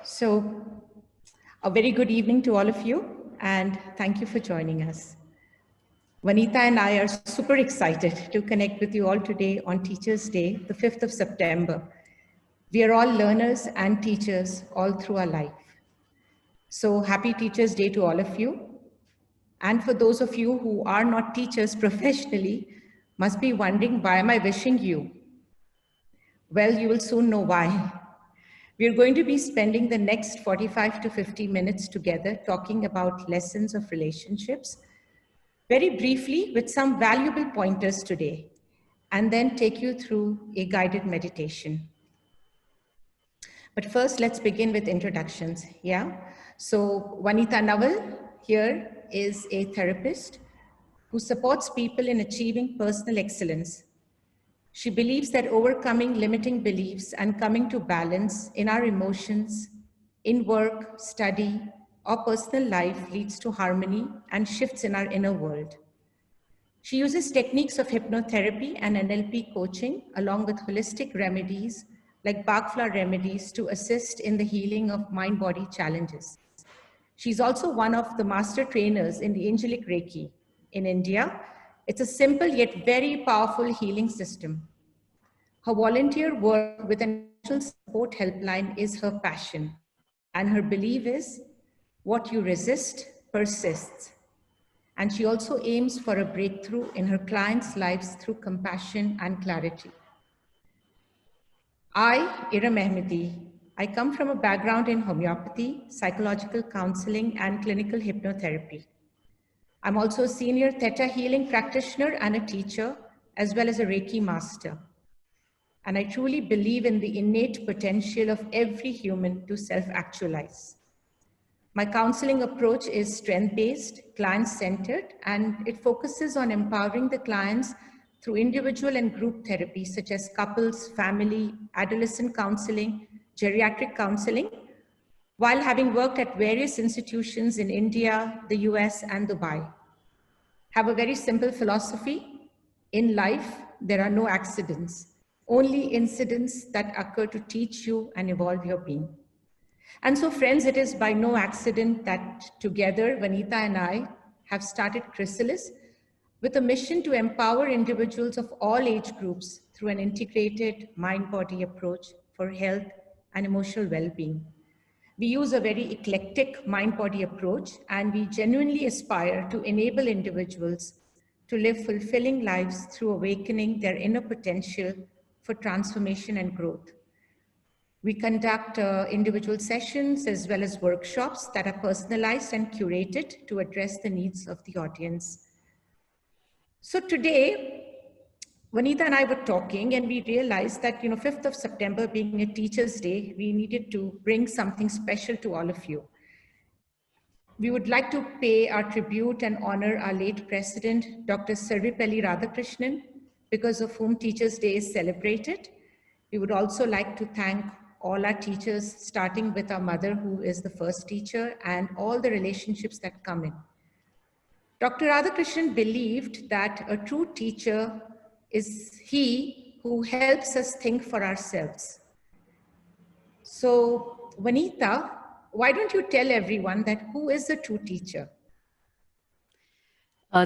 So, a very good evening to all of you, and thank you for joining us. Vanita and I are super excited to connect with you all today on Teachers' Day, the 5th of September. We are all learners and teachers all through our life. So, happy Teachers' Day to all of you. And for those of you who are not teachers professionally, must be wondering, why am I wishing you? Well, you will soon know why. We are going to be spending the next 45 to 50 minutes together talking about lessons of relationships, very briefly with some valuable pointers today, and then take you through a guided meditation. But first, let's begin with introductions, yeah? So Vanita Naval here is a therapist who supports people in achieving personal excellence. She believes that overcoming limiting beliefs and coming to balance in our emotions, in work, study, or personal life leads to harmony and shifts in our inner world. She uses techniques of hypnotherapy and NLP coaching along with holistic remedies like Bach flower remedies to assist in the healing of mind-body challenges. She's also one of the master trainers in the Angelic Reiki in India. It's a simple yet very powerful healing system. Her volunteer work with an emotional support helpline is her passion, and her belief is what you resist persists. And she also aims for a breakthrough in her clients' lives through compassion and clarity. Iram Ahmedi. I come from a background in homeopathy, psychological counseling, and clinical hypnotherapy. I'm also a senior Theta healing practitioner and a teacher, as well as a Reiki master. And I truly believe in the innate potential of every human to self-actualize. My counseling approach is strength-based, client-centered, and it focuses on empowering the clients through individual and group therapy, such as couples, family, adolescent counseling, geriatric counseling, while having worked at various institutions in India, the US, and Dubai. Have a very simple philosophy. In life, there are no accidents, only incidents that occur to teach you and evolve your being. And so, friends, it is by no accident that together, Vanita and I have started Chrrysalis with a mission to empower individuals of all age groups through an integrated mind-body approach for health and emotional well-being. We use a very eclectic mind-body approach, and we genuinely aspire to enable individuals to live fulfilling lives through awakening their inner potential for transformation and growth. We conduct individual sessions as well as workshops that are personalized and curated to address the needs of the audience. So today, Vanita and I were talking and we realized that, 5th of September being a Teacher's Day, we needed to bring something special to all of you. We would like to pay our tribute and honor our late President, Dr. Sarvepalli Radhakrishnan, because of whom Teacher's Day is celebrated. We would also like to thank all our teachers, starting with our mother, who is the first teacher, and all the relationships that come in. Dr. Radhakrishnan believed that a true teacher is he who helps us think for ourselves. So, Vanita, why don't you tell everyone that who is a true teacher?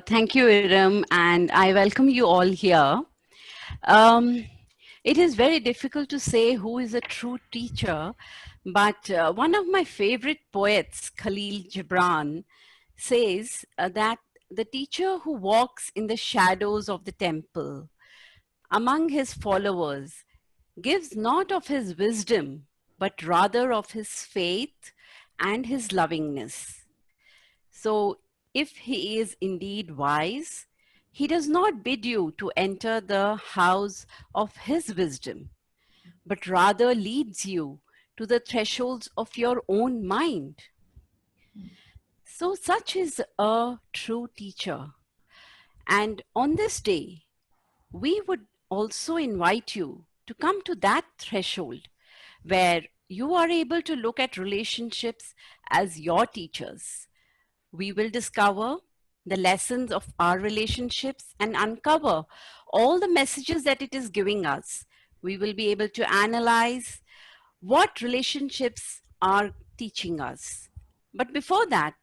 Thank you, Iram, and I welcome you all here. It is very difficult to say who is a true teacher, but one of my favorite poets, Khalil Gibran, says that the teacher who walks in the shadows of the temple among his followers gives not of his wisdom, but rather of his faith and his lovingness. So if he is indeed wise, he does not bid you to enter the house of his wisdom, but rather leads you to the thresholds of your own mind. So such is a true teacher. And on this day, we would also invite you to come to that threshold where you are able to look at relationships as your teachers. We will discover the lessons of our relationships and uncover all the messages that it is giving us. We will be able to analyze what relationships are teaching us. But before that,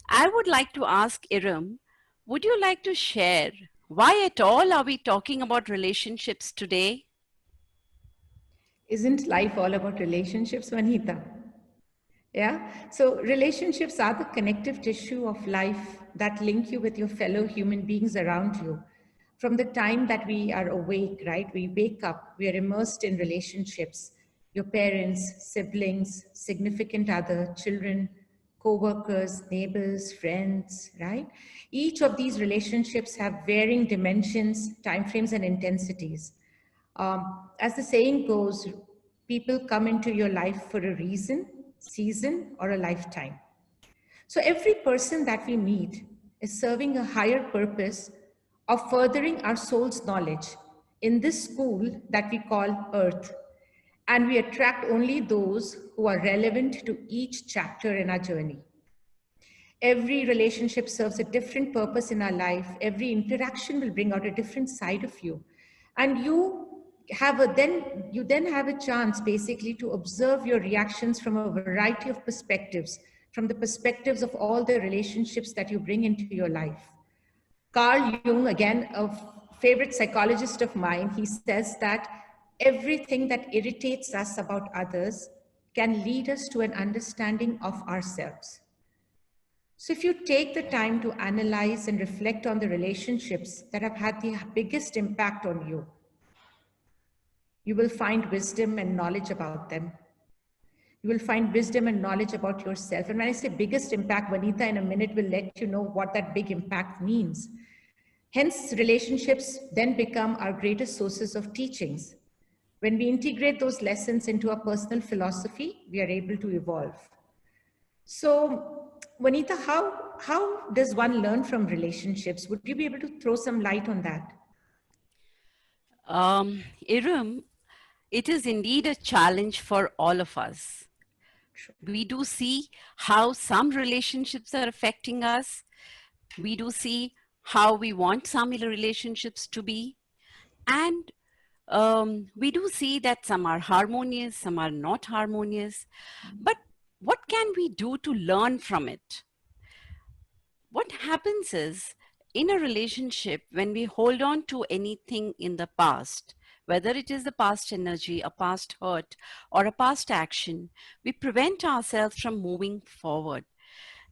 I would like to ask Iram, would you like to share why at all are we talking about relationships today? Isn't life all about relationships, Vanita? Yeah. So relationships are the connective tissue of life that link you with your fellow human beings around you. From the time that we are awake, right? We wake up, we are immersed in relationships. Your parents, siblings, significant other, children, co-workers, neighbors, friends, right? Each of these relationships have varying dimensions, timeframes, and intensities. As the saying goes, people come into your life for a reason, season, or a lifetime. So every person that we meet is serving a higher purpose of furthering our soul's knowledge in this school that we call Earth. And we attract only those who are relevant to each chapter in our journey. Every relationship serves a different purpose in our life. Every interaction will bring out a different side of you. And you then have a chance basically to observe your reactions from a variety of perspectives, from the perspectives of all the relationships that you bring into your life. Carl Jung, again, a favorite psychologist of mine, he says that everything that irritates us about others can lead us to an understanding of ourselves. So, if you take the time to analyze and reflect on the relationships that have had the biggest impact on you, you will find wisdom and knowledge about them. You will find wisdom and knowledge about yourself. And when I say biggest impact, Vanita in a minute will let you know what that big impact means. Hence, relationships then become our greatest sources of teachings. When we integrate those lessons into our personal philosophy, we are able to evolve. So, Vanita, how does one learn from relationships? Would you be able to throw some light on that? Iram, it is indeed a challenge for all of us. Sure. We do see how some relationships are affecting us. We do see how we want some relationships to be. And we do see that some are harmonious, some are not harmonious. But what can we do to learn from it? What happens is, in a relationship, when we hold on to anything in the past, whether it is the past energy, a past hurt, or a past action, we prevent ourselves from moving forward.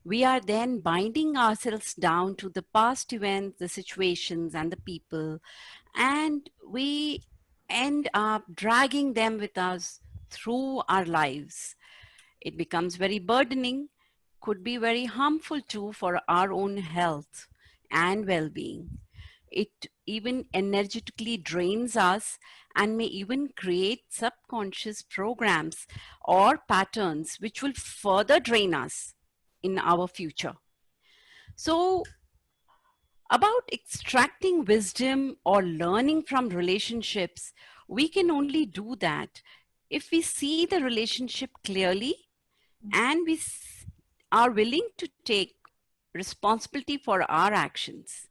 We are then binding ourselves down to the past events, the situations, and the people, and we end up dragging them with us through our lives. It becomes very burdening, could be very harmful too for our own health and well being. It even energetically drains us and may even create subconscious programs or patterns which will further drain us in our future. So, about extracting wisdom or learning from relationships, we can only do that if we see the relationship clearly and are willing to take responsibility for our actions.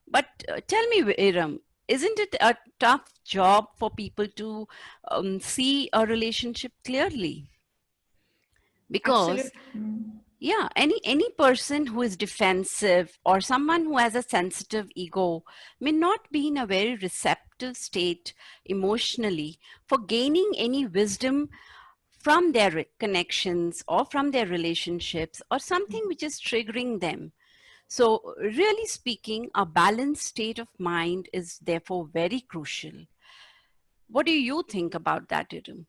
But tell me, Iram, isn't it a tough job for people to see a relationship clearly? Because Absolutely. yeah, any person who is defensive or someone who has a sensitive ego may not be in a very receptive state emotionally for gaining any wisdom from their connections or from their relationships or something which is triggering them. So, really speaking, a balanced state of mind is therefore very crucial. What do you think about that, Iram?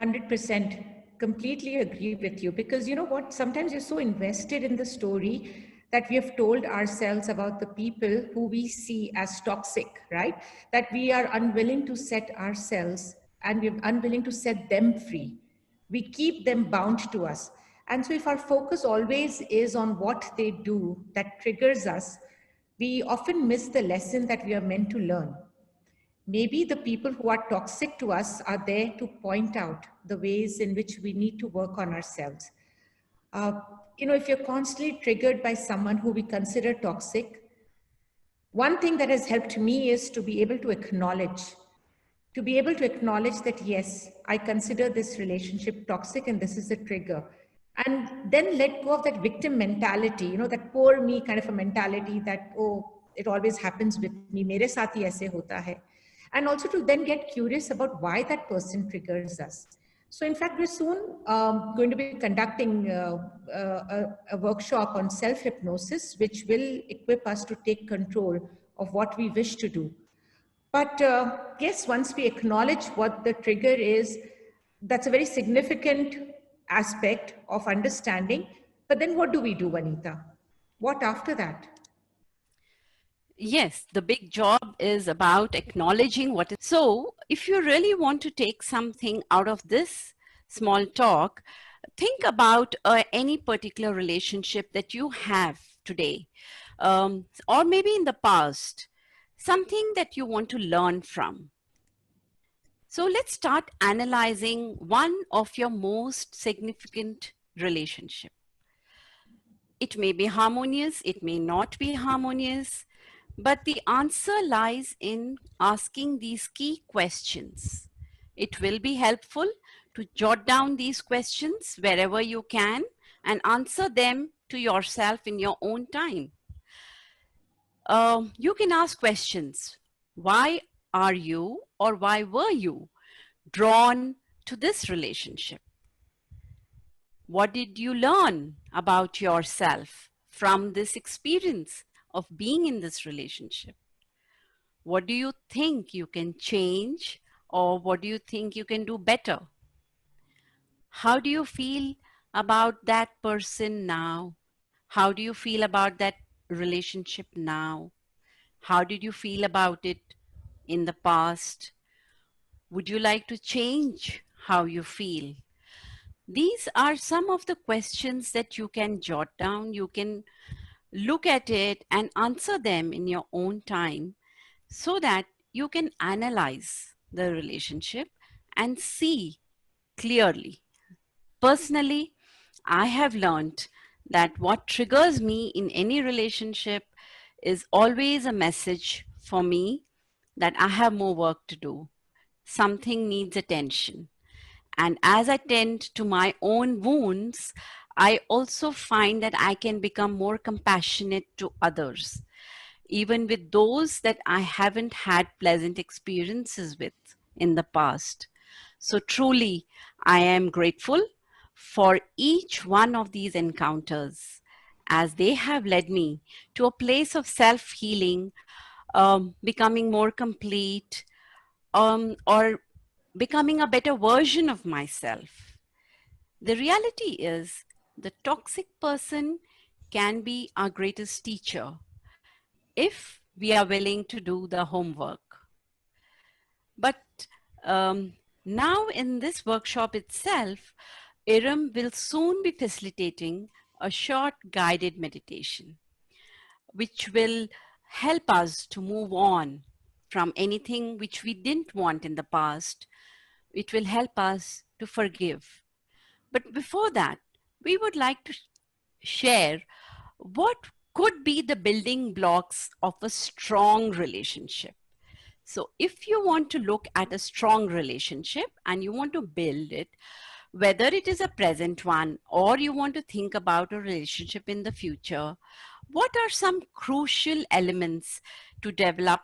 100% completely agree with you, because you know what, sometimes you're so invested in the story that we have told ourselves about the people who we see as toxic, right? That we are unwilling to set ourselves and we're unwilling to set them free. We keep them bound to us. And so if our focus always is on what they do that triggers us, we often miss the lesson that we are meant to learn. Maybe the people who are toxic to us are there to point out the ways in which we need to work on ourselves. Uh, if you're constantly triggered by someone who we consider toxic, one thing that has helped me is to be able to acknowledge to be able to acknowledge that, yes, I consider this relationship toxic and this is a trigger. And then let go of that victim mentality, that poor me kind of a mentality that, oh, it always happens with me, mere saath hi aise hota hai. And also to then get curious about why that person triggers us. So in fact, we're soon going to be conducting a workshop on self-hypnosis, which will equip us to take control of what we wish to do. But yes, once we acknowledge what the trigger is, that's a very significant aspect of understanding. But then what do we do, Vanita? What after that? Yes, the big job is about acknowledging what is. So, if you really want to take something out of this small talk, think about any particular relationship that you have today, or maybe in the past, something that you want to learn from. So, let's start analyzing one of your most significant relationship. It may be harmonious, it may not be harmonious, but the answer lies in asking these key questions. It will be helpful to jot down these questions wherever you can and answer them to yourself in your own time. You can ask questions. Why are you or why were you drawn to this relationship? What did you learn about yourself from this experience of being in this relationship? What do you think you can change, or what do you think you can do better? How do you feel about that person now? How do you feel about that relationship now? How did you feel about it in the past? Would you like to change how you feel? These are some of the questions that you can jot down. You can look at it and answer them in your own time so that you can analyze the relationship and see clearly. Personally, I have learned that what triggers me in any relationship is always a message for me that I have more work to do. Something needs attention. And as I tend to my own wounds, I also find that I can become more compassionate to others, even with those that I haven't had pleasant experiences with in the past. So truly, I am grateful for each one of these encounters, as they have led me to a place of self-healing, becoming more complete, or becoming a better version of myself. The reality is, the toxic person can be our greatest teacher if we are willing to do the homework. But now in this workshop itself, Iram will soon be facilitating a short guided meditation, which will help us to move on from anything which we didn't want in the past. It will help us to forgive. But before that, we would like to share what could be the building blocks of a strong relationship. So if you want to look at a strong relationship and you want to build it, whether it is a present one or you want to think about a relationship in the future, what are some crucial elements to develop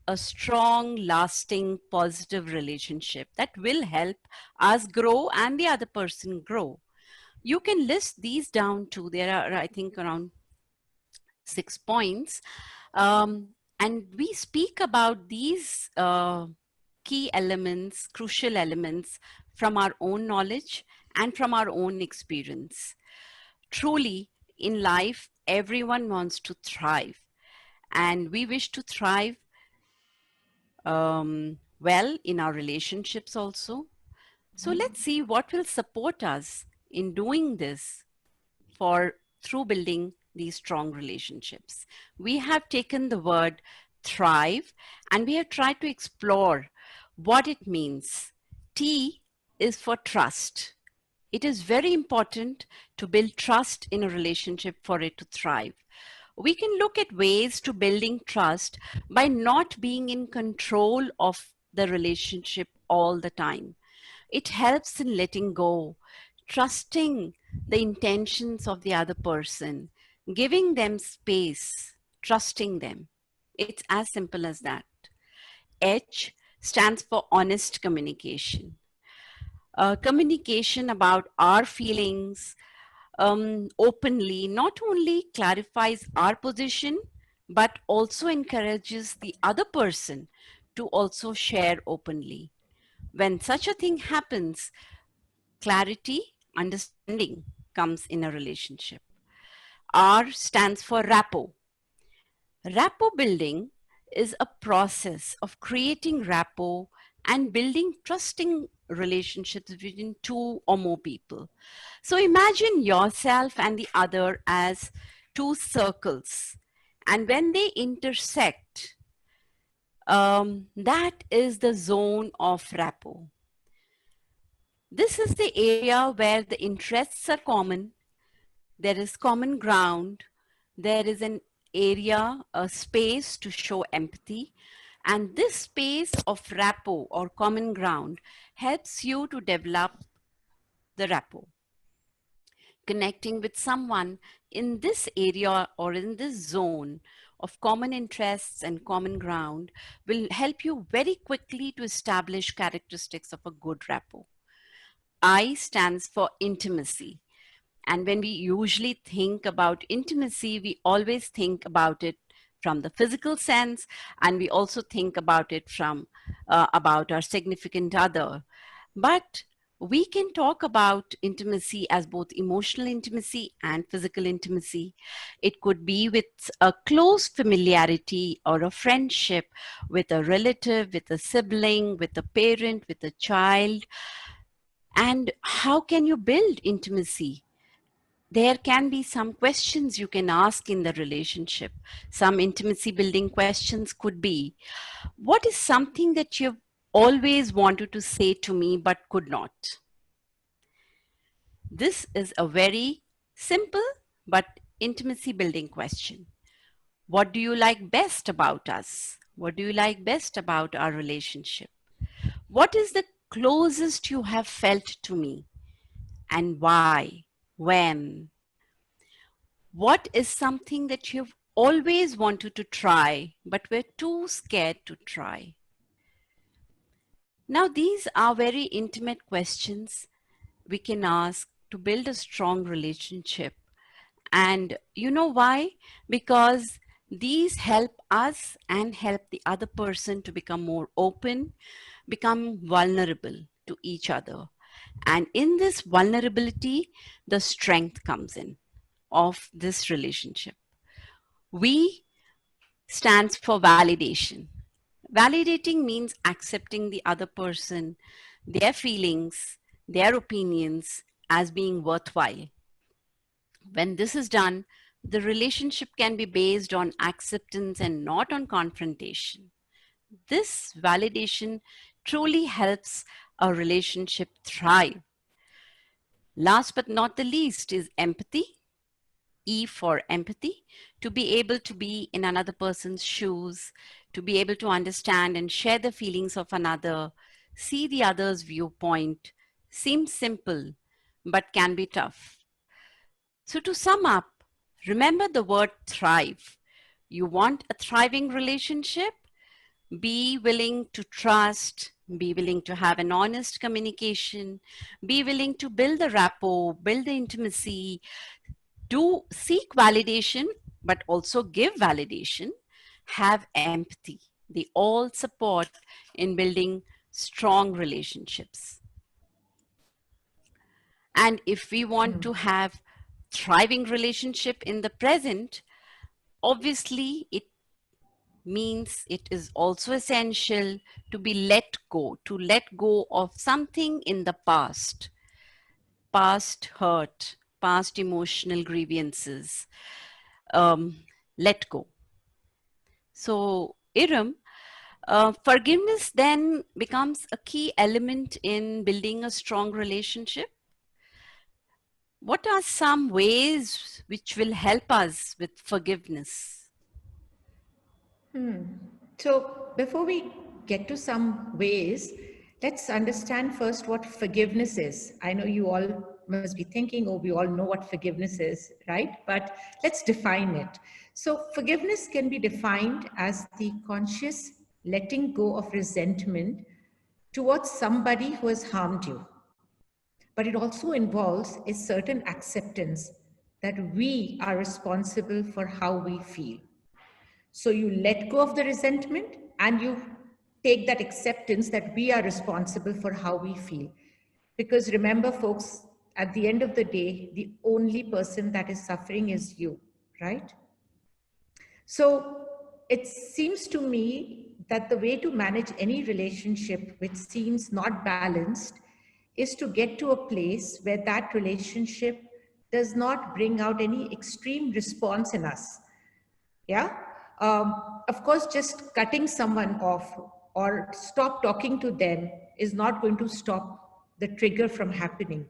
a strong, lasting, positive relationship that will help us grow and the other person grow? You can list these down too. There are, I think, around 6 points. And we speak about these key elements, crucial elements from our own knowledge and from our own experience. Truly, in life, everyone wants to thrive, and we wish to thrive well in our relationships also. So let's see what will support us in doing this for through building these strong relationships. We have taken the word thrive and we have tried to explore what it means. T is for trust. It is very important to build trust in a relationship for it to thrive. We can look at ways to building trust by not being in control of the relationship all the time. It helps in letting go, trusting the intentions of the other person, giving them space, trusting them. It's as simple as that. H stands for honest communication. Communication about our feelings openly not only clarifies our position, but also encourages the other person to also share openly. When such a thing happens, clarity, understanding comes in a relationship. R stands for rapport. Rapport building is a process of creating rapport and building trusting relationships between two or more people. So imagine yourself and the other as two circles. And when they intersect, that is the zone of rapport. This is the area where the interests are common, there is common ground, there is an area, a space to show empathy, and this space of rapport or common ground helps you to develop the rapport. Connecting with someone in this area or in this zone of common interests and common ground will help you very quickly to establish characteristics of a good rapport. I stands for intimacy. And when we usually think about intimacy, we always think about it from the physical sense, and we also think about it from about our significant other. But we can talk about intimacy as both emotional intimacy and physical intimacy. It could be with a close familiarity or a friendship with a relative, with a sibling, with a parent, with a child. And how can you build intimacy? There can be some questions you can ask in the relationship. Some intimacy building questions could be, what is something that you've always wanted to say to me but could not? This is a very simple but intimacy building question. What do you like best about us? What do you like best about our relationship? What is the closest you have felt to me? And why? When? What is something that you've always wanted to try, but were too scared to try? Now, these are very intimate questions we can ask to build a strong relationship. And you know why? Because these help us and help the other person to become more open, become vulnerable to each other. And in this vulnerability, the strength comes in of this relationship. V stands for validation. Validating means accepting the other person, their feelings, their opinions as being worthwhile. When this is done, the relationship can be based on acceptance and not on confrontation. This validation truly helps a relationship thrive. Last but not the least is empathy. E for empathy, to be able to be in another person's shoes, to be able to understand and share the feelings of another, see the other's viewpoint, seems simple, but can be tough. So to sum up, remember the word thrive. You want a thriving relationship? Be willing to trust, be willing to have an honest communication, be willing to build the rapport, build the intimacy, do seek validation, but also give validation, have empathy. They all support in building strong relationships. And if we want to have thriving relationship in the present, obviously it means it is also essential to be to let go of something in the past hurt, past emotional grievances. Let go. So, Iram, forgiveness then becomes a key element in building a strong relationship. What are some ways which will help us with forgiveness? So before we get to some ways, let's understand first what forgiveness is. I know you all must be thinking, oh, we all know what forgiveness is, right? But let's define it. So forgiveness can be defined as the conscious letting go of resentment towards somebody who has harmed you. But it also involves a certain acceptance that we are responsible for how we feel. So you let go of the resentment and you take that acceptance that we are responsible for how we feel. Because remember, folks, at the end of the day, the only person that is suffering is you, right? So it seems to me that the way to manage any relationship which seems not balanced is to get to a place where that relationship does not bring out any extreme response in us. Yeah. Of course, just cutting someone off or stop talking to them is not going to stop the trigger from happening.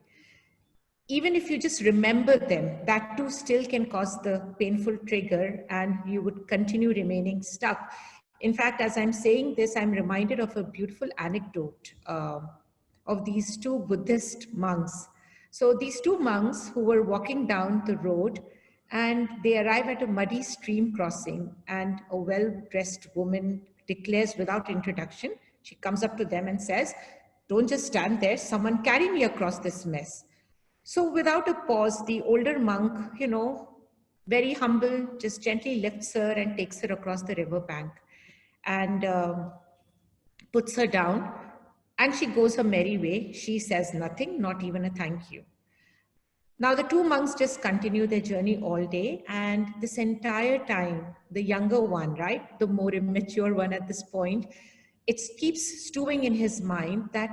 Even if you just remember them, that too still can cause the painful trigger and you would continue remaining stuck. In fact, as I'm saying this, I'm reminded of a beautiful anecdote of these two Buddhist monks. So these two monks who were walking down the road and they arrive at a muddy stream crossing and a well-dressed woman declares without introduction, she comes up to them and says, "Don't just stand there, someone carry me across this mess." So without a pause, the older monk, very humble, just gently lifts her and takes her across the river bank and puts her down. And she goes her merry way. She says nothing, not even a thank you. Now the two monks just continue their journey all day. And this entire time, the younger one, right, the more immature one at this point, it keeps stewing in his mind that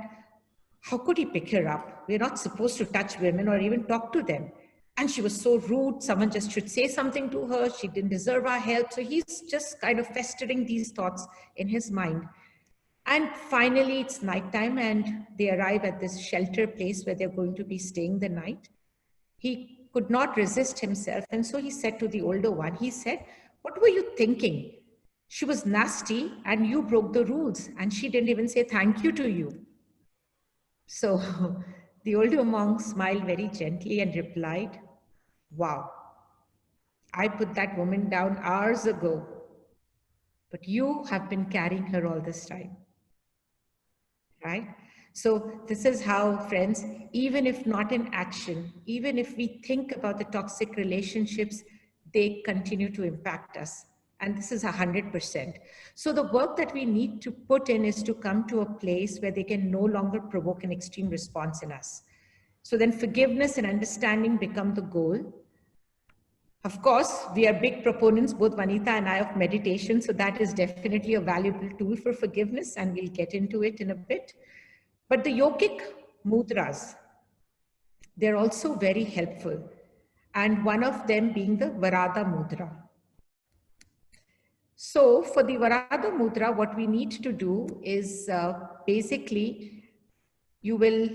how could he pick her up? We're not supposed to touch women or even talk to them. And she was so rude. Someone just should say something to her. She didn't deserve our help. So he's just kind of festering these thoughts in his mind. And finally, it's nighttime and they arrive at this shelter place where they're going to be staying the night. He could not resist himself. And so he said to the older one, he said, "What were you thinking? She was nasty and you broke the rules. And she didn't even say thank you to you." So the older monk smiled very gently and replied, "Wow, I put that woman down hours ago, but you have been carrying her all this time." Right? So this is how, friends, even if not in action, even if we think about the toxic relationships, they continue to impact us. And this is 100%. So the work that we need to put in is to come to a place where they can no longer provoke an extreme response in us. So then forgiveness and understanding become the goal. Of course, we are big proponents, both Vanita and I, of meditation. So that is definitely a valuable tool for forgiveness, and we'll get into it in a bit. But the yogic mudras, they're also very helpful. And one of them being the Varada mudra. So for the Varada mudra, what we need to do is basically, you will,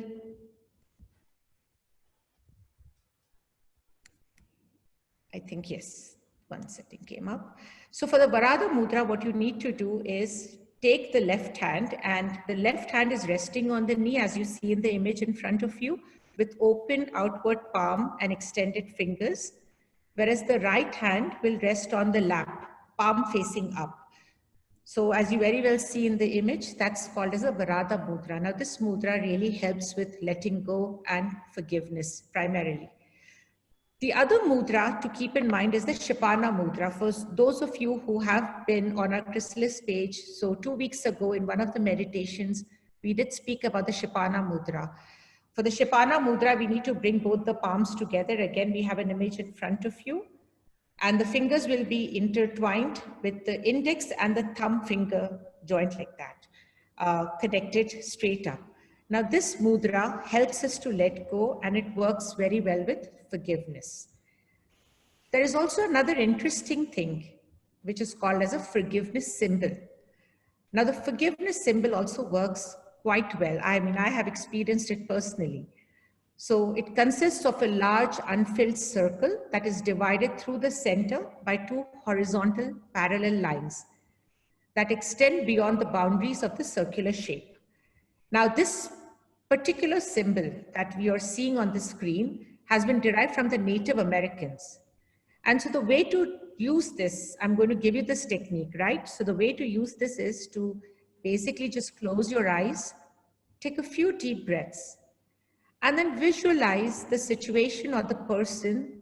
I think, yes, one setting came up. So for the Varada mudra, what you need to do is take the left hand, and the left hand is resting on the knee as you see in the image in front of you, with open outward palm and extended fingers, whereas the right hand will rest on the lap, palm facing up. So as you very well see in the image, that's called as a Varada mudra. Now this mudra really helps with letting go and forgiveness primarily. The other mudra to keep in mind is the Shapana mudra. For those of you who have been on our Chrysalis page, so 2 weeks ago in one of the meditations, we did speak about the Shapana mudra. For the Shapana mudra, we need to bring both the palms together. Again, we have an image in front of you. And the fingers will be intertwined with the index and the thumb finger joint like that, connected straight up. Now this mudra helps us to let go, and it works very well with forgiveness. There is also another interesting thing, which is called as a forgiveness symbol. Now the forgiveness symbol also works quite well. I mean, I have experienced it personally. So it consists of a large unfilled circle that is divided through the center by two horizontal parallel lines. that extend beyond the boundaries of the circular shape. Now, this particular symbol that we are seeing on the screen has been derived from the Native Americans. And so the way to use this, I'm going to give you this technique, right? So the way to use this is to basically just close your eyes, take a few deep breaths, and then visualize the situation or the person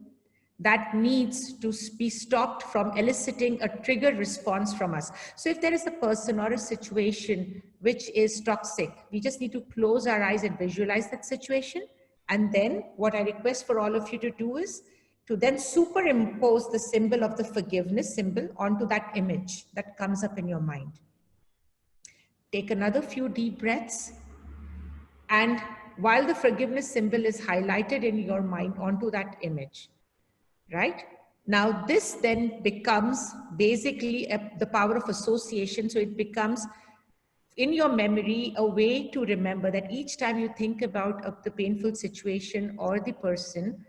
that needs to be stopped from eliciting a trigger response from us. So if there is a person or a situation which is toxic, we just need to close our eyes and visualize that situation. And then what I request for all of you to do is to then superimpose the symbol of the forgiveness symbol onto that image that comes up in your mind. Take another few deep breaths. And while the forgiveness symbol is highlighted in your mind onto that image, right? Now, this then becomes basically the power of association. So it becomes in your memory a way to remember that each time you think about the painful situation or the person,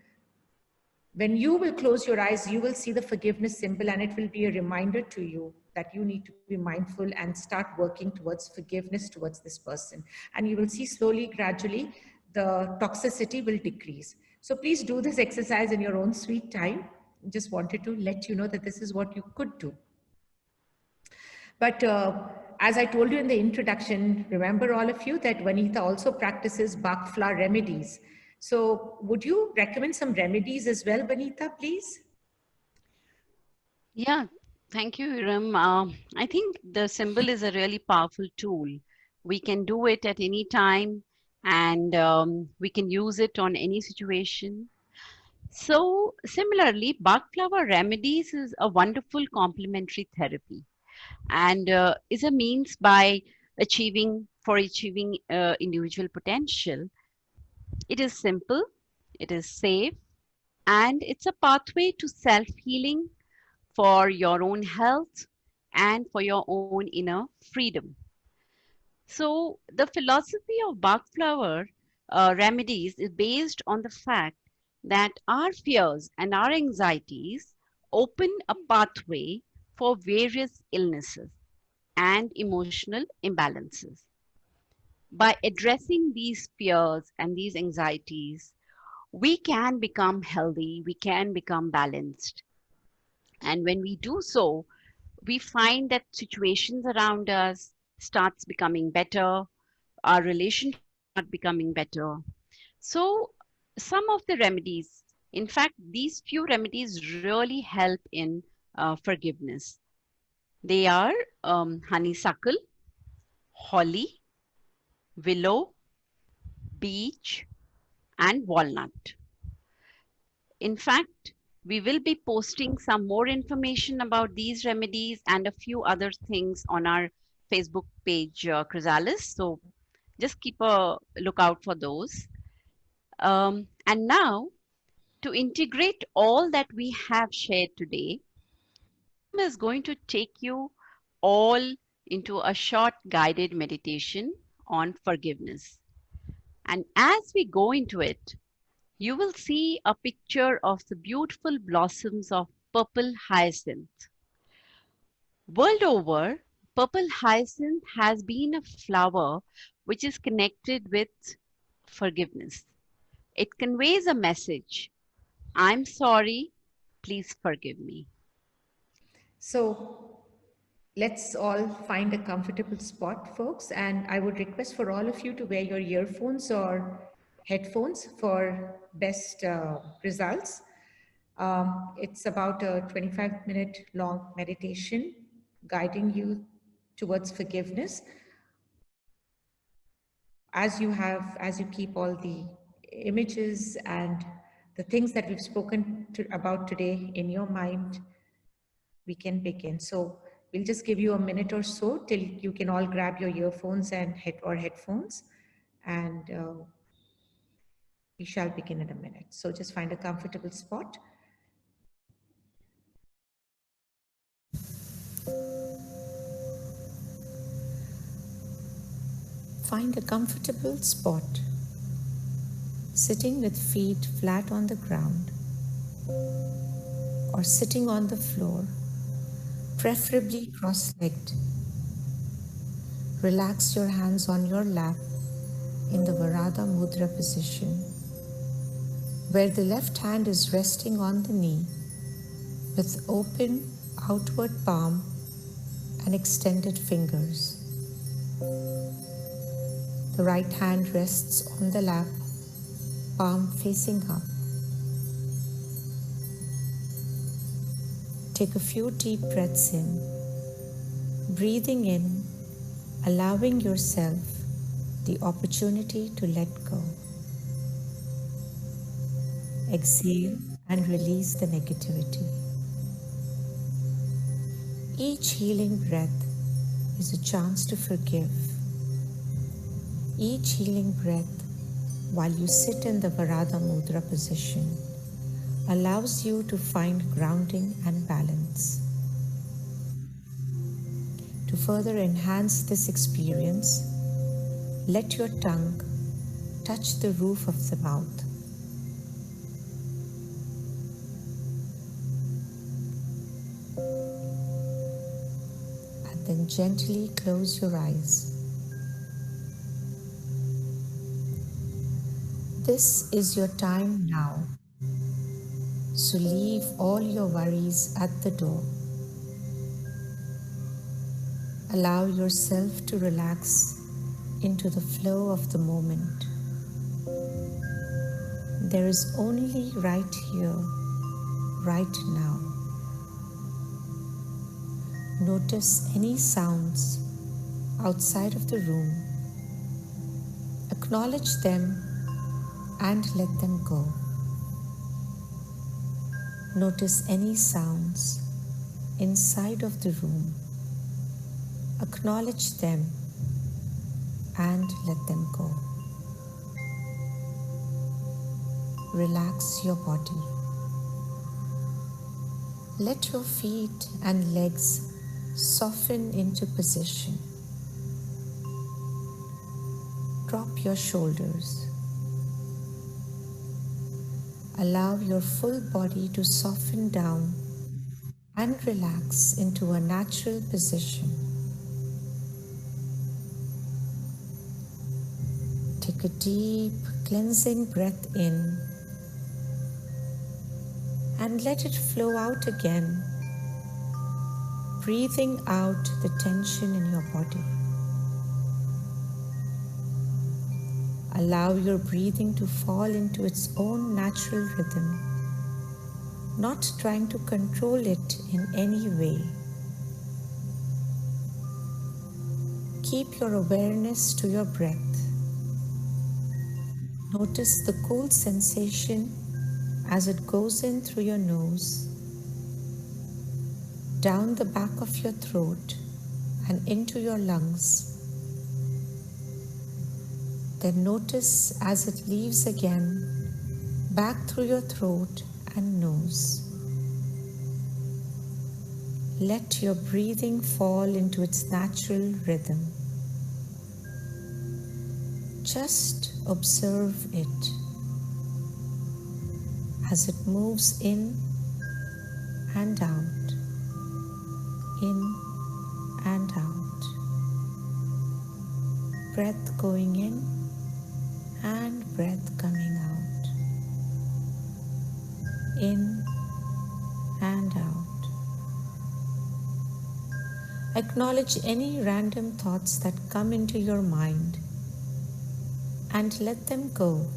when you will close your eyes, you will see the forgiveness symbol, and it will be a reminder to you that you need to be mindful and start working towards forgiveness towards this person. And you will see slowly, gradually, the toxicity will decrease. So please do this exercise in your own sweet time. Just wanted to let you know that this is what you could do. But as I told you in the introduction, remember all of you that Vanita also practices Bach flower remedies. So would you recommend some remedies as well, Vanita, please? Yeah, thank you, Iram. I think the symbol is a really powerful tool. We can do it at any time, and we can use it on any situation. So similarly, Bach flower remedies is a wonderful complementary therapy, and is a means by achieving individual potential. It is simple, it is safe, and it's a pathway to self-healing for your own health and for your own inner freedom. So the philosophy of Bach flower remedies is based on the fact that our fears and our anxieties open a pathway for various illnesses and emotional imbalances. By addressing these fears and these anxieties, we can become healthy, we can become balanced. And when we do so, we find that situations around us starts becoming better, our relationships start becoming better. So some of the remedies, in fact, these few remedies really help in forgiveness. They are honeysuckle, holly, willow, beech, and walnut. In fact, we will be posting some more information about these remedies and a few other things on our Facebook page, Chrrysalis. So just keep a lookout for those. And now, to integrate all that we have shared today, Iram is going to take you all into a short guided meditation on forgiveness. And as we go into it, you will see a picture of the beautiful blossoms of purple hyacinth. World over, purple hyacinth has been a flower which is connected with forgiveness. It conveys a message: I'm sorry, please forgive me. So let's all find a comfortable spot, folks. And I would request for all of you to wear your earphones or headphones for best results. It's about a 25-minute long meditation guiding you towards forgiveness. As you keep all the images and the things that we've spoken about today in your mind, we can begin. So we'll just give you a minute or so till you can all grab your earphones and headphones, and we shall begin in a minute. So just find a comfortable spot. Find a comfortable spot, sitting with feet flat on the ground or sitting on the floor, preferably cross-legged. Relax your hands on your lap in the Varada Mudra position, where the left hand is resting on the knee with open outward palm and extended fingers. The right hand rests on the lap, palm facing up. Take a few deep breaths in, breathing in, allowing yourself the opportunity to let go. Exhale and release the negativity. Each healing breath is a chance to forgive. Each healing breath, while you sit in the Varada Mudra position, allows you to find grounding and balance. To further enhance this experience, let your tongue touch the roof of the mouth. And then gently close your eyes. This is your time now, so leave all your worries at the door. Allow yourself to relax into the flow of the moment. There is only right here, right now. Notice any sounds outside of the room. Acknowledge them and let them go. Notice any sounds inside of the room. Acknowledge them and let them go. Relax your body. Let your feet and legs soften into position. Drop your shoulders. Allow your full body to soften down and relax into a natural position. Take a deep, cleansing breath in and let it flow out again, breathing out the tension in your body. Allow your breathing to fall into its own natural rhythm, not trying to control it in any way. Keep your awareness to your breath. Notice the cool sensation as it goes in through your nose, down the back of your throat and into your lungs. Then notice as it leaves again, back through your throat and nose. Let your breathing fall into its natural rhythm. Just observe it as it moves in and out, in and out. Breath going in and breath coming out, in and out. Acknowledge any random thoughts that come into your mind and let them go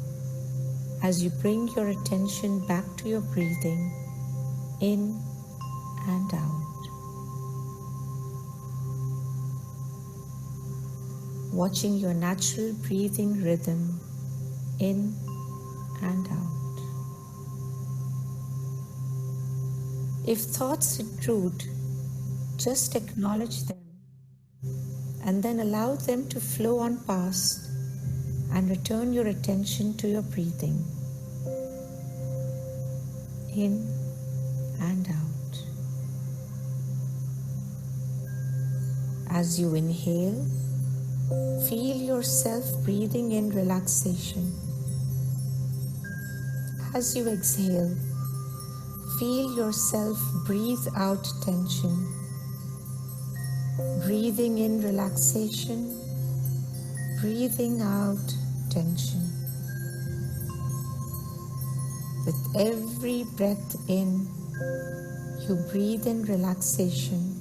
as you bring your attention back to your breathing in and out. Watching your natural breathing rhythm in and out. If thoughts intrude, just acknowledge them and then allow them to flow on past and return your attention to your breathing in and out. As you inhale, feel yourself breathing in relaxation. As you exhale, feel yourself breathe out tension. Breathing in relaxation, breathing out tension. With every breath in, you breathe in relaxation.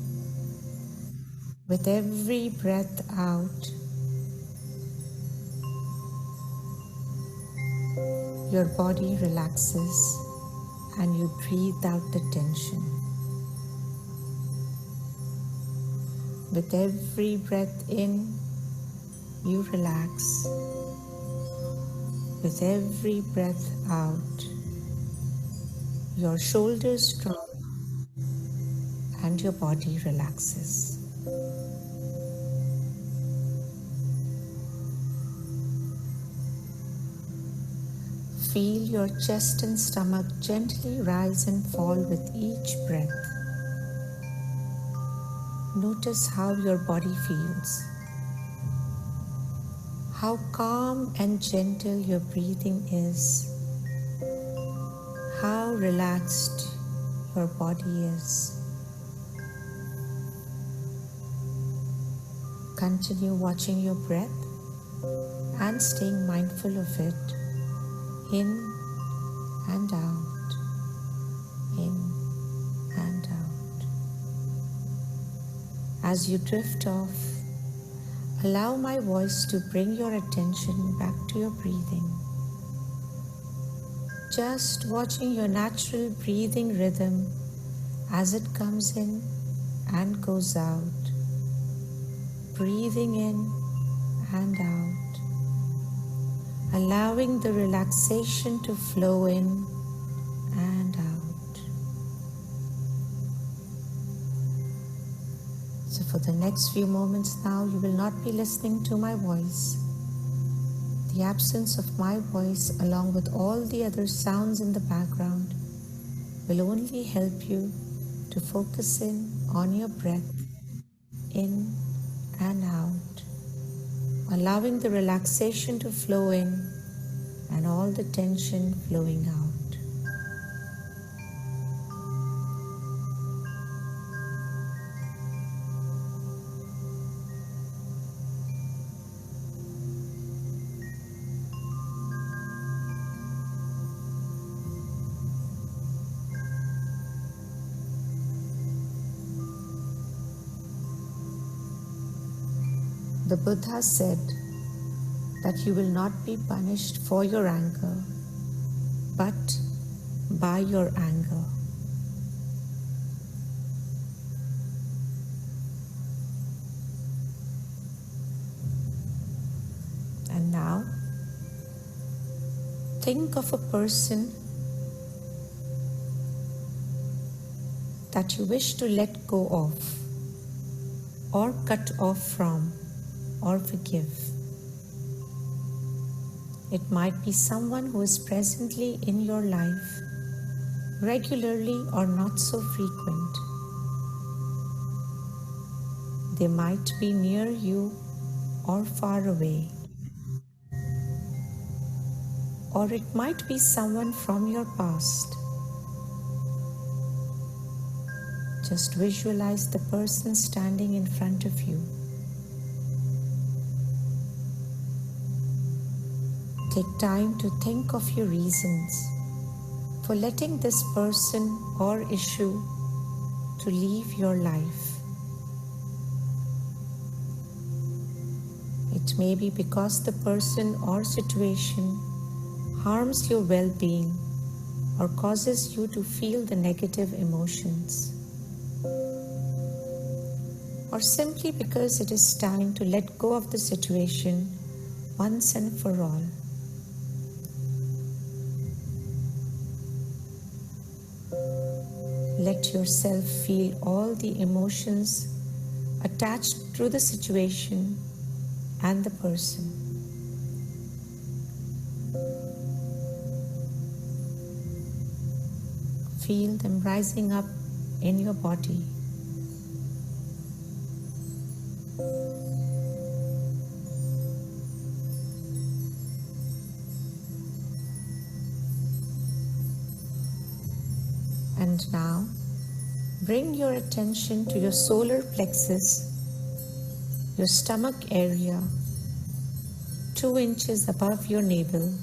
With every breath out, your body relaxes and you breathe out the tension. With every breath in, you relax. With every breath out, your shoulders drop and your body relaxes. Feel your chest and stomach gently rise and fall with each breath. Notice how your body feels, how calm and gentle your breathing is, how relaxed your body is. Continue watching your breath and staying mindful of it, in and out, in and out. As you drift off, allow my voice to bring your attention back to your breathing. Just watching your natural breathing rhythm as it comes in and goes out. Breathing in and out. Allowing the relaxation to flow in and out. So for the next few moments now, you will not be listening to my voice. The absence of my voice, along with all the other sounds in the background, will only help you to focus in on your breath, in and out, allowing the relaxation to flow in and all the tension flowing out. The Buddha said that you will not be punished for your anger, but by your anger. And now, think of a person that you wish to let go of, or cut off from, or forgive. It might be someone who is presently in your life, regularly or not so frequent. They might be near you or far away. Or it might be someone from your past. Just visualize the person standing in front of you. Take time to think of your reasons for letting this person or issue to leave your life. It may be because the person or situation harms your well-being or causes you to feel the negative emotions, or simply because it is time to let go of the situation once and for all. Let yourself feel all the emotions attached to the situation and the person. Feel them rising up in your body. And now, bring your attention to your solar plexus your stomach area, 2 inches above your navel,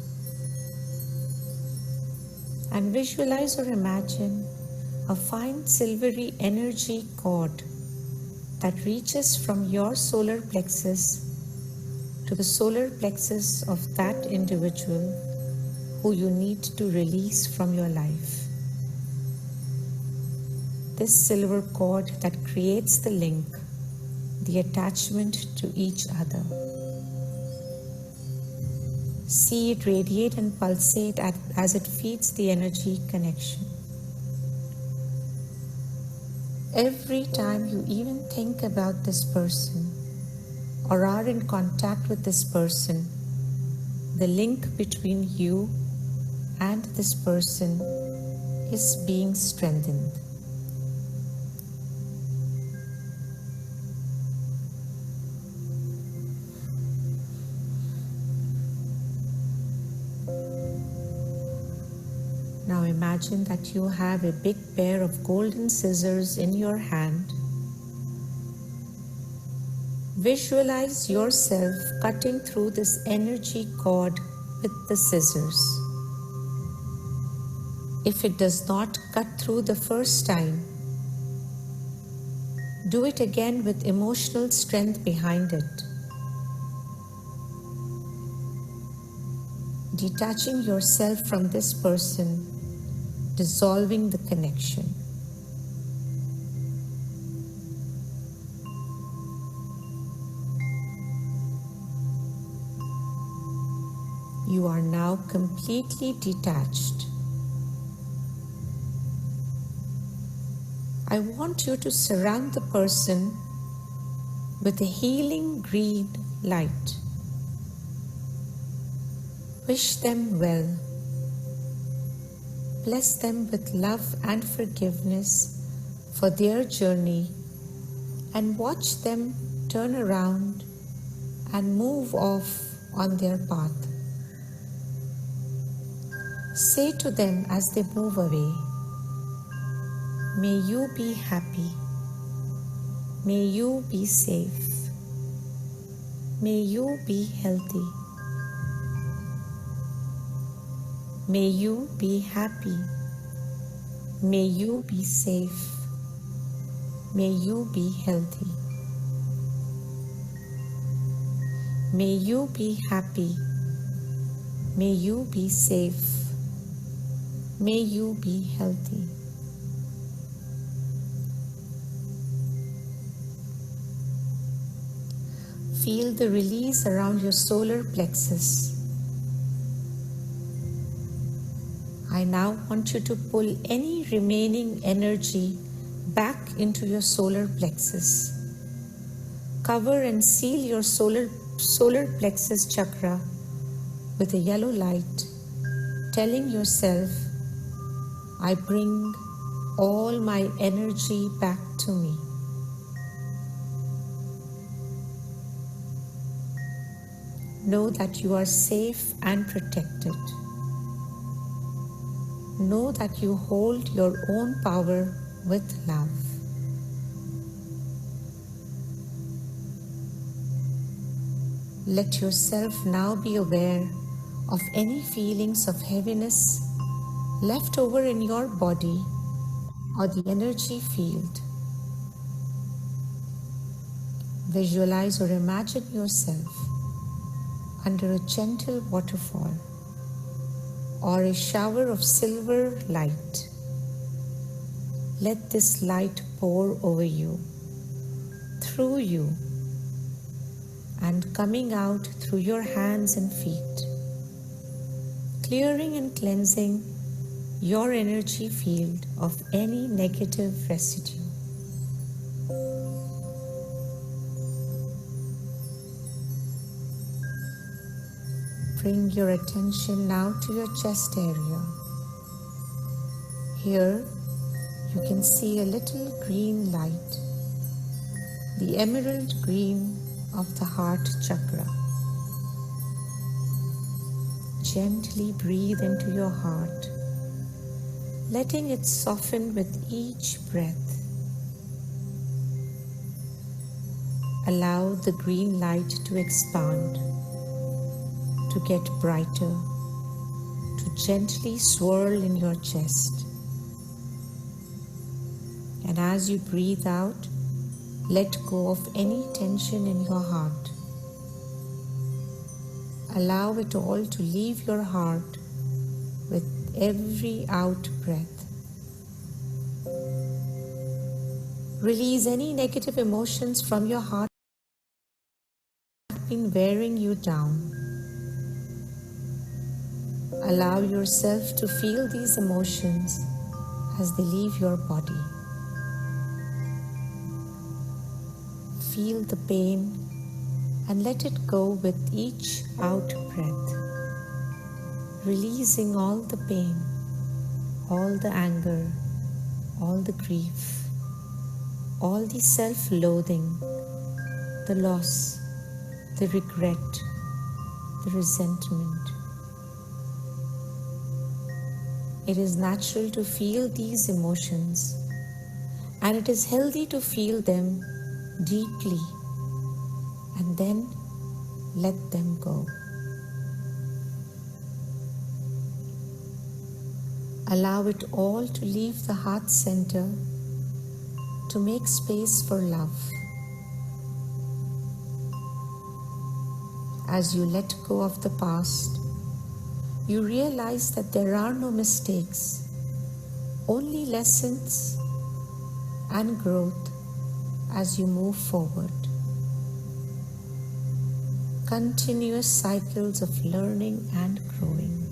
and visualize or imagine a fine silvery energy cord that reaches from your solar plexus to the solar plexus of that individual who you need to release from your life. This silver cord that creates the link, the attachment to each other. See it radiate and pulsate as it feeds the energy connection. Every time you even think about this person or are in contact with this person, the link between you and this person is being strengthened. Now imagine that you have a big pair of golden scissors in your hand. Visualize yourself cutting through this energy cord with the scissors. If it does not cut through the first time, do it again with emotional strength behind it. Detaching yourself from this person, dissolving the connection. You are now completely detached. I want you to surround the person with a healing green light. Wish them well. Bless them with love and forgiveness for their journey, and watch them turn around and move off on their path. Say to them as they move away, may you be happy, may you be safe, may you be healthy. May you be happy. May you be safe. May you be healthy. May you be happy. May you be safe. May you be healthy. Feel the release around your solar plexus. I now want you to pull any remaining energy back into your solar plexus. Cover and seal your solar plexus chakra with a yellow light, telling yourself, I bring all my energy back to me. Know that you are safe and protected. Know that you hold your own power with love. Let yourself now be aware of any feelings of heaviness left over in your body or the energy field. Visualize or imagine yourself under a gentle waterfall or a shower of silver light. Let this light pour over you, through you, and coming out through your hands and feet, clearing and cleansing your energy field of any negative residue. Bring your attention now to your chest area. Here, you can see a little green light, the emerald green of the heart chakra. Gently breathe into your heart, letting it soften with each breath. Allow the green light to expand, to get brighter, to gently swirl in your chest. And as you breathe out, let go of any tension in your heart. Allow it all to leave your heart with every out breath. Release any negative emotions from your heart that have been wearing you down. Allow yourself to feel these emotions as they leave your body. Feel the pain and let it go with each out breath, releasing all the pain, all the anger, all the grief, all the self-loathing, the loss, the regret, the resentment. It is natural to feel these emotions, and it is healthy to feel them deeply and then let them go. Allow it all to leave the heart center to make space for love. As you let go of the past, you realize that there are no mistakes, only lessons and growth as you move forward. Continuous cycles of learning and growing.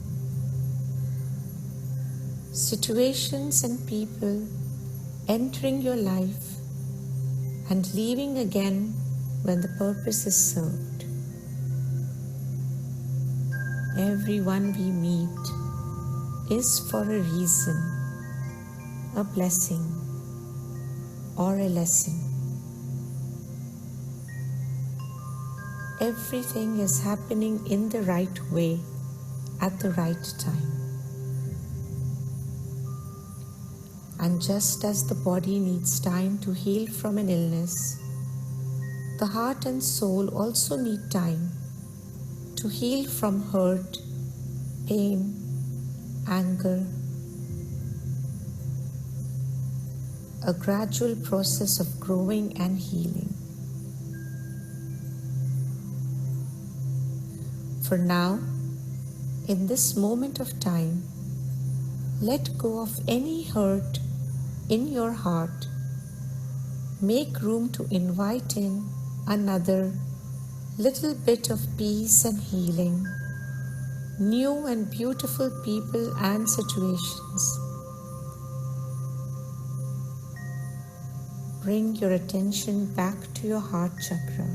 Situations and people entering your life and leaving again when the purpose is served. Everyone we meet is for a reason, a blessing, or a lesson. Everything is happening in the right way at the right time. And just as the body needs time to heal from an illness, the heart and soul also need time to heal from hurt, pain, anger. A gradual process of growing and healing. For now, in this moment of time, let go of any hurt in your heart. Make room to invite in another little bit of peace and healing, new and beautiful people and situations. Bring your attention back to your heart chakra,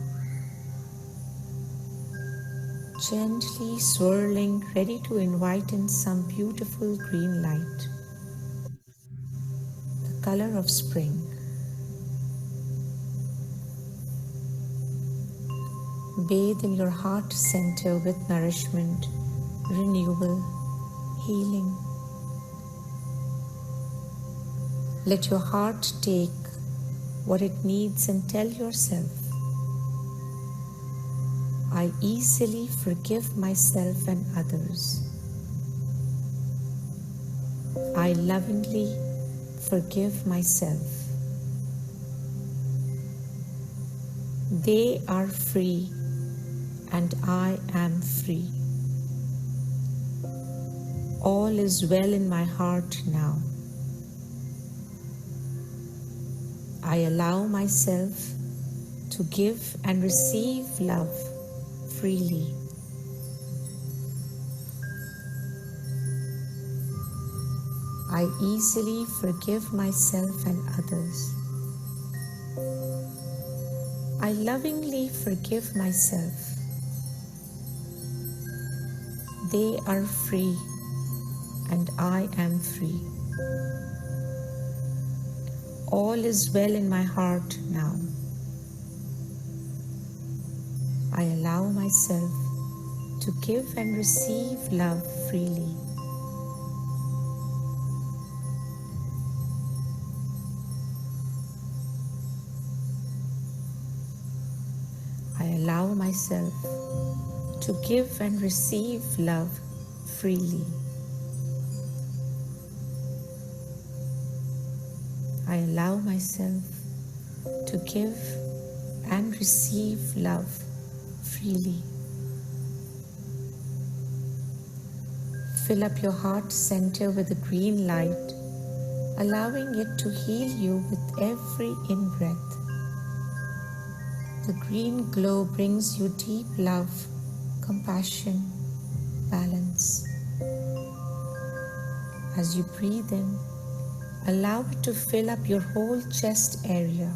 gently swirling, ready to invite in some beautiful green light, the color of spring. Bathe in your heart center with nourishment, renewal, healing. Let your heart take what it needs and tell yourself, I easily forgive myself and others. I lovingly forgive myself. They are free and I am free. All is well in my heart now. I allow myself to give and receive love freely. I easily forgive myself and others. I lovingly forgive myself. They are free and I am free. All is well in my heart now. I allow myself to give and receive love freely. allow myself to give and receive love freely. I allow myself to give and receive love freely. Fill up your heart center with a green light, allowing it to heal you with every in-breath. The green glow brings you deep love, compassion, balance. As you breathe in, allow it to fill up your whole chest area.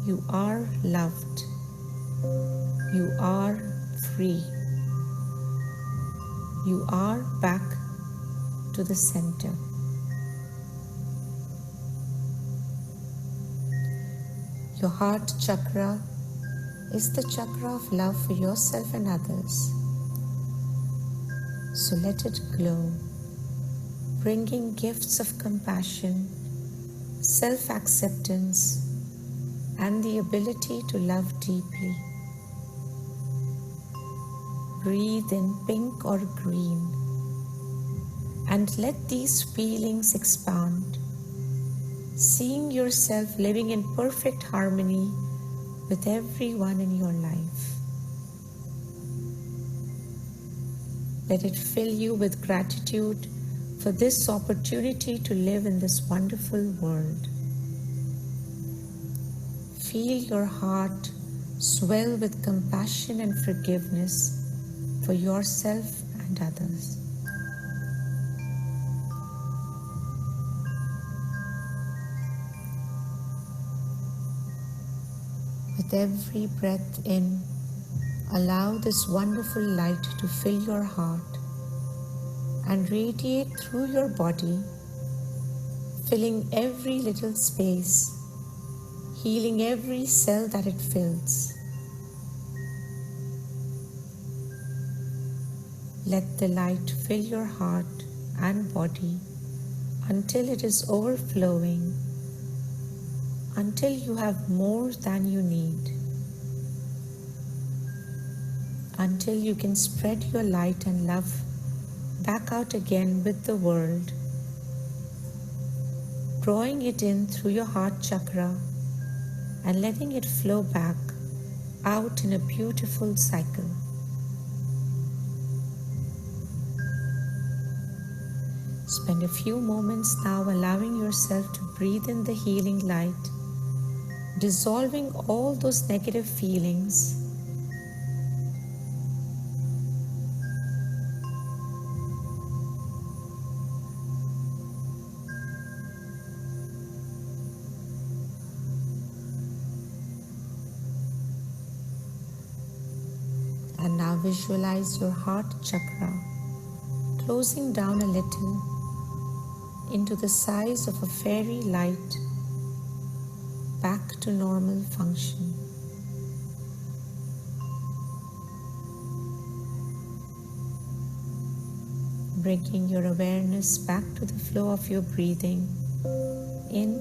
You are loved. You are free. You are back to the center. Your heart chakra is the chakra of love for yourself and others. So let it glow, bringing gifts of compassion, self-acceptance, and the ability to love deeply. Breathe in pink or green and let these feelings expand, seeing yourself living in perfect harmony with everyone in your life. Let it fill you with gratitude for this opportunity to live in this wonderful world. Feel your heart swell with compassion and forgiveness for yourself and others. With every breath in, allow this wonderful light to fill your heart and radiate through your body, filling every little space, healing every cell that it fills. Let the light fill your heart and body until it is overflowing, until you have more than you need, until you can spread your light and love back out again with the world, drawing it in through your heart chakra and letting it flow back out in a beautiful cycle. Spend a few moments now allowing yourself to breathe in the healing light, dissolving all those negative feelings. And now visualize your heart chakra closing down a little into the size of a fairy light, back to normal function. Bringing your awareness back to the flow of your breathing, in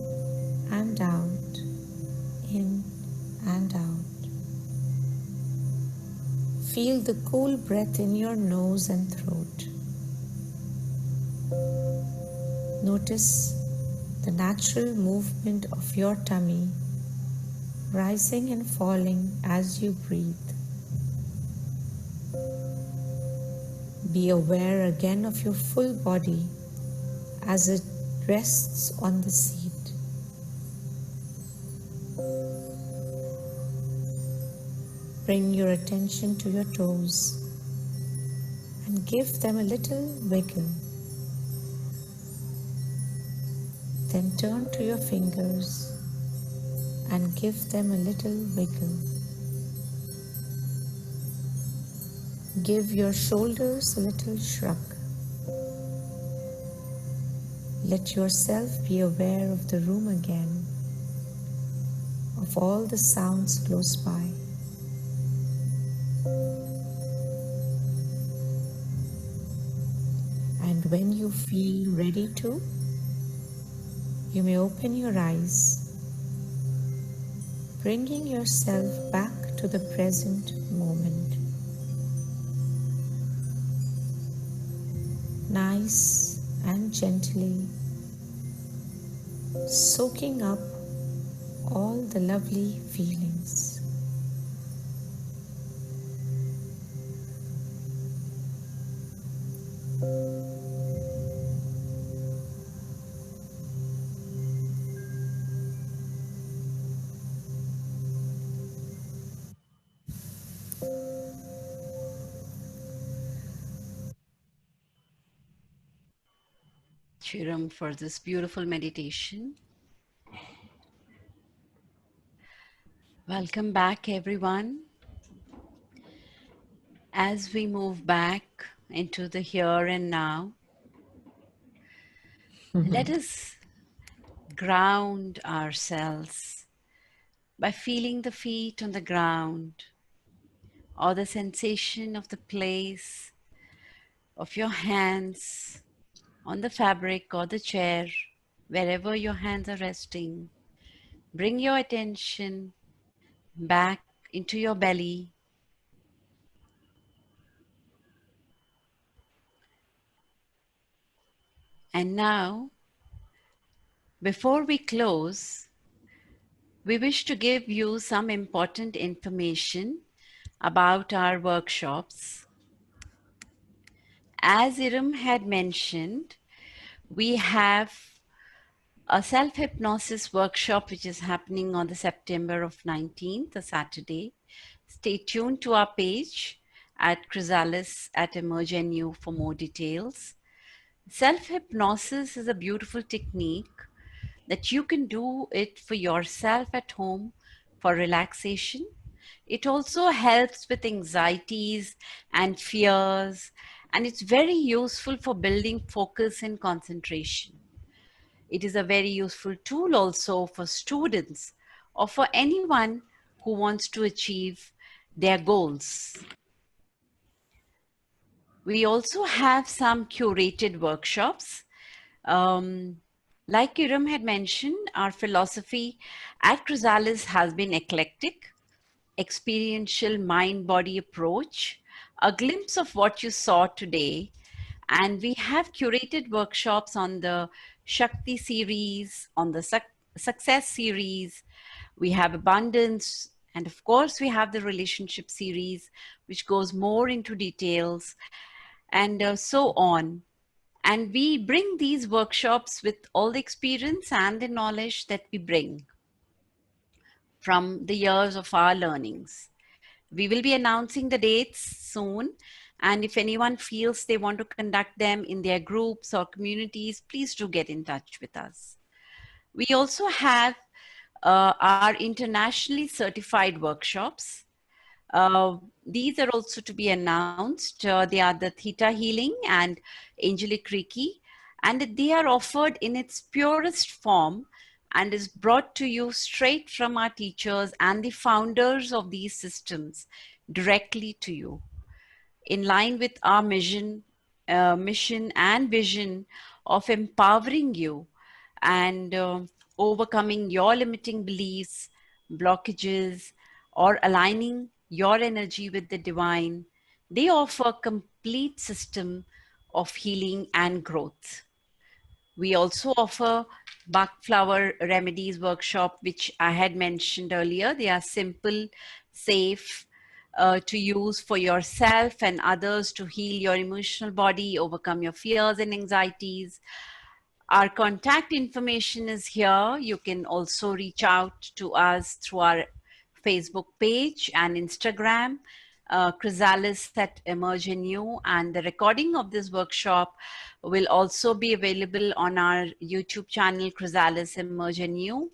and out, in and out. Feel the cool breath in your nose and throat. Notice the natural movement of your tummy, rising and falling as you breathe. Be aware again of your full body as it rests on the seat. Bring your attention to your toes and give them a little wiggle. Then turn to your fingers and give them a little wiggle. Give your shoulders a little shrug. Let yourself be aware of the room again, of all the sounds close by. And when you feel ready to, you may open your eyes, bringing yourself back to the present moment. Nice and gently soaking up all the lovely feelings. Iram, for this beautiful meditation. Welcome back, everyone. As we move back into the here and now, let us ground ourselves by feeling the feet on the ground or the sensation of the place of your hands on the fabric or the chair, wherever your hands are resting. Bring your attention back into your belly. And now, before we close, we wish to give you some important information about our workshops. As Iram had mentioned, we have a self-hypnosis workshop which is happening on the September of 19th, a Saturday. Stay tuned to our page at Chrrysalis at Emergenu for more details. Self-hypnosis is a beautiful technique that you can do it for yourself at home for relaxation. It also helps with anxieties and fears, and it's very useful for building focus and concentration. It is a very useful tool also for students or for anyone who wants to achieve their goals. We also have some curated workshops. Like Iram had mentioned, our philosophy at Chrrysalis has been eclectic, experiential mind-body approach, a glimpse of what you saw today. And we have curated workshops on the Shakti series, on the Success series. We have Abundance. And of course, we have the Relationship series, which goes more into details and so on. And we bring these workshops with all the experience and the knowledge that we bring from the years of our learnings. We will be announcing the dates soon. And if anyone feels they want to conduct them in their groups or communities, please do get in touch with us. We also have our internationally certified workshops. These are also to be announced. They are the Theta Healing and Angelic Reiki, and they are offered in its purest form and is brought to you straight from our teachers and the founders of these systems directly to you. In line with our mission and vision of empowering you and overcoming your limiting beliefs, blockages, or aligning your energy with the divine, they offer a complete system of healing and growth. We also offer Bach Flower Remedies workshop, which I had mentioned earlier. They are simple, safe to use for yourself and others to heal your emotional body, overcome your fears and anxieties. Our contact information is here. You can also reach out to us through our Facebook page and Instagram, Chrrysalis at Emergenu, and the recording of this workshop will also be available on our YouTube channel, Chrrysalis Emergenu.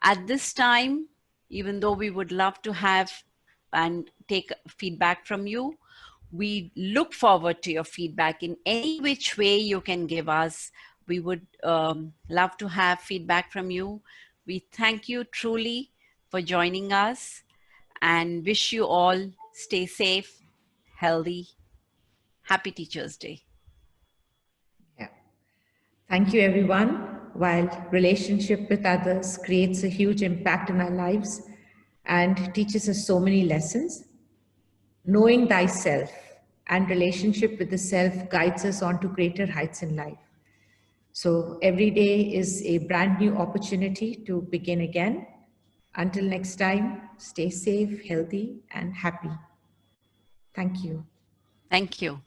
At this time, even though we would love to have and take feedback from you, we look forward to your feedback in any which way you can give us. We would love to have feedback from you. We thank you truly for joining us and wish you all stay safe, healthy. Happy Teachers Day. Yeah. Thank you, everyone. While relationship with others creates a huge impact in our lives, and teaches us so many lessons. Knowing thyself and relationship with the self guides us on to greater heights in life. So every day is a brand new opportunity to begin again. Until next time, stay safe, healthy, and happy. Thank you. Thank you.